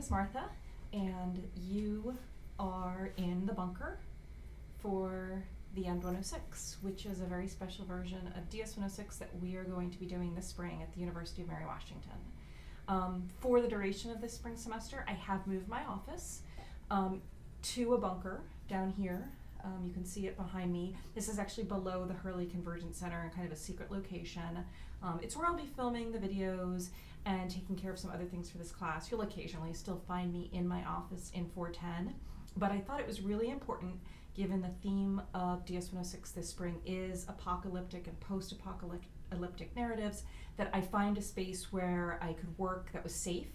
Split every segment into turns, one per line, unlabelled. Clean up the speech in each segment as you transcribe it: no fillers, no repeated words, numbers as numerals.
is Martha, and you are in the bunker for the End 106, which is a very special version of DS 106 that we are going to be doing this spring at the University of Mary Washington. For the duration of this spring semester, I have moved my office to a bunker down here. You can see it behind me. This is actually below the Hurley Convergence Center in kind of a secret location. It's where I'll be filming the videos and taking care of some other things for this class. You'll occasionally still find me in my office in 410, but I thought it was really important, given the theme of DS 106 this spring is apocalyptic and post-apocalyptic narratives, that I find a space where I could work that was safe,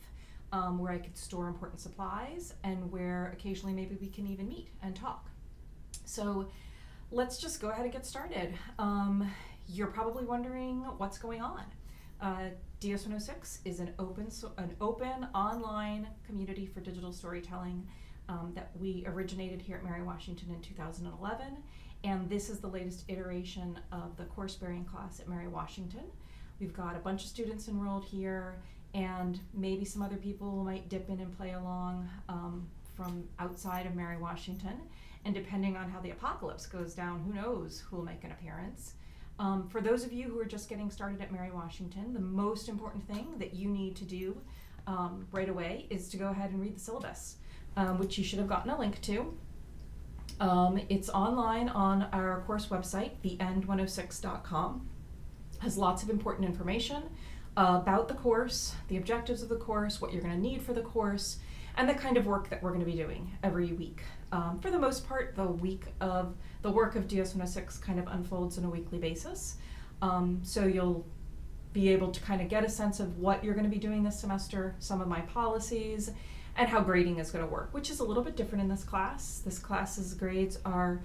where I could store important supplies, and where occasionally maybe we can even meet and talk. So let's just go ahead and get started. You're probably wondering what's going on. DS 106 is an open online community for digital storytelling that we originated here at Mary Washington in 2011, and this is the latest iteration of the course bearing class at Mary Washington. We've got a bunch of students enrolled here, and maybe some other people might dip in and play along from outside of Mary Washington, and depending on how the apocalypse goes down, who knows who will make an appearance. For those of you who are just getting started at Mary Washington, the most important thing that you need to do right away is to go ahead and read the syllabus, which you should have gotten a link to. It's online on our course website, theend106.com. Has lots of important information about the course, the objectives of the course, what you're going to need for the course, and the kind of work that we're going to be doing every week. For the most part, the work of DS 106 kind of unfolds on a weekly basis. So you'll be able to kind of get a sense of what you're going to be doing this semester, some of my policies, and how grading is going to work, which is a little bit different in this class. This class's grades are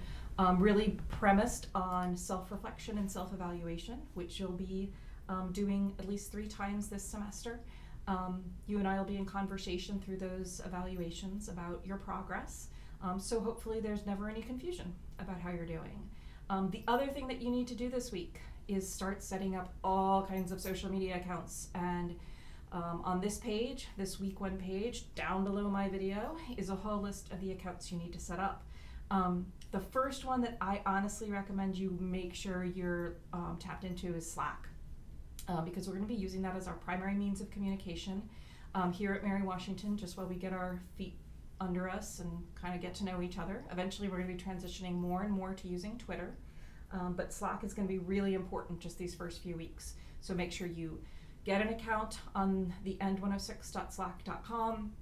really premised on self-reflection and self-evaluation, which you'll be doing at least 3 times this semester. You and I will be in conversation through those evaluations about your progress. So hopefully there's never any confusion about how you're doing. The other thing that you need to do this week is start setting up all kinds of social media accounts. And on this page, this week 1 page, down below my video, is a whole list of the accounts you need to set up. The first one that I honestly recommend you make sure you're tapped into is Slack. Because we're going to be using that as our primary means of communication here at Mary Washington, just while we get our feet under us and kind of get to know each other. Eventually we're going to be transitioning more and more to using Twitter, but Slack is going to be really important just these first few weeks. So make sure you get an account on the end106.slack.com.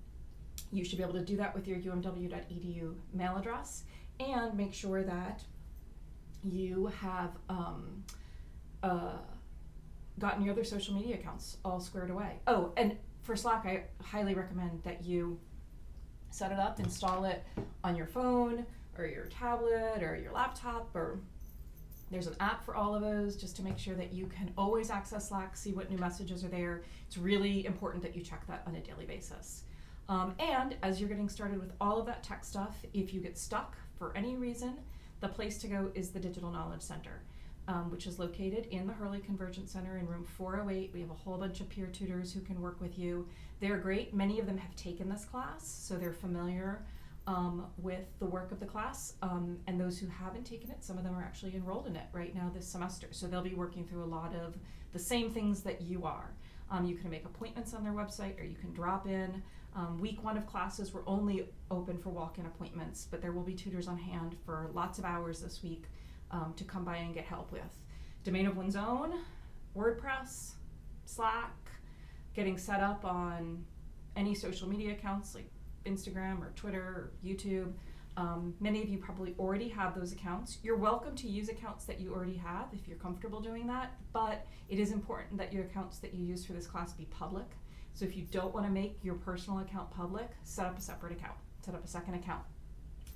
You should be able to do that with your umw.edu mail address, and make sure that you have gotten your other social media accounts all squared away. Oh, and for Slack, I highly recommend that you set it up, install it on your phone or your tablet or your laptop, or there's an app for all of those, just to make sure that you can always access Slack, see what new messages are there. It's really important that you check that on a daily basis. And as you're getting started with all of that tech stuff, if you get stuck for any reason, the place to go is the Digital Knowledge Center, which is located in the Hurley Convergence Center in room 408. We have a whole bunch of peer tutors who can work with you. They're great. Many of them have taken this class, so they're familiar with the work of the class. And those who haven't taken it, some of them are actually enrolled in it right now this semester. So they'll be working through a lot of the same things that you are. You can make appointments on their website, or you can drop in. Week 1 of classes were only open for walk-in appointments, but there will be tutors on hand for lots of hours this week to come by and get help with. Domain of one's own, WordPress, Slack, getting set up on any social media accounts like Instagram or Twitter or YouTube. Many of you probably already have those accounts. You're welcome to use accounts that you already have if you're comfortable doing that, but it is important that your accounts that you use for this class be public. So if you don't want to make your personal account public, set up a separate account, set up a second account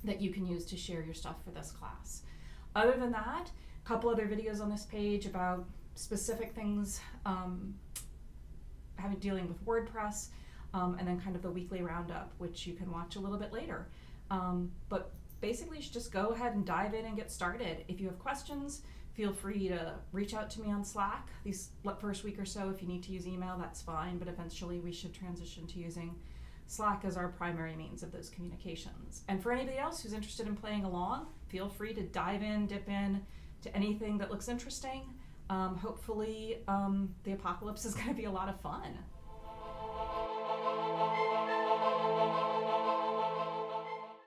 that you can use to share your stuff for this class. Other than that, a couple other videos on this page about specific things dealing with WordPress, and then kind of the weekly roundup, which you can watch a little bit later. But basically, you should just go ahead and dive in and get started. If you have questions, feel free to reach out to me on Slack. These first week or so, if you need to use email, that's fine, but eventually we should transition to using Slack is our primary means of those communications. And for anybody else who's interested in playing along, feel free to dive in, dip in to anything that looks interesting. Hopefully, the apocalypse is going to be a lot of fun.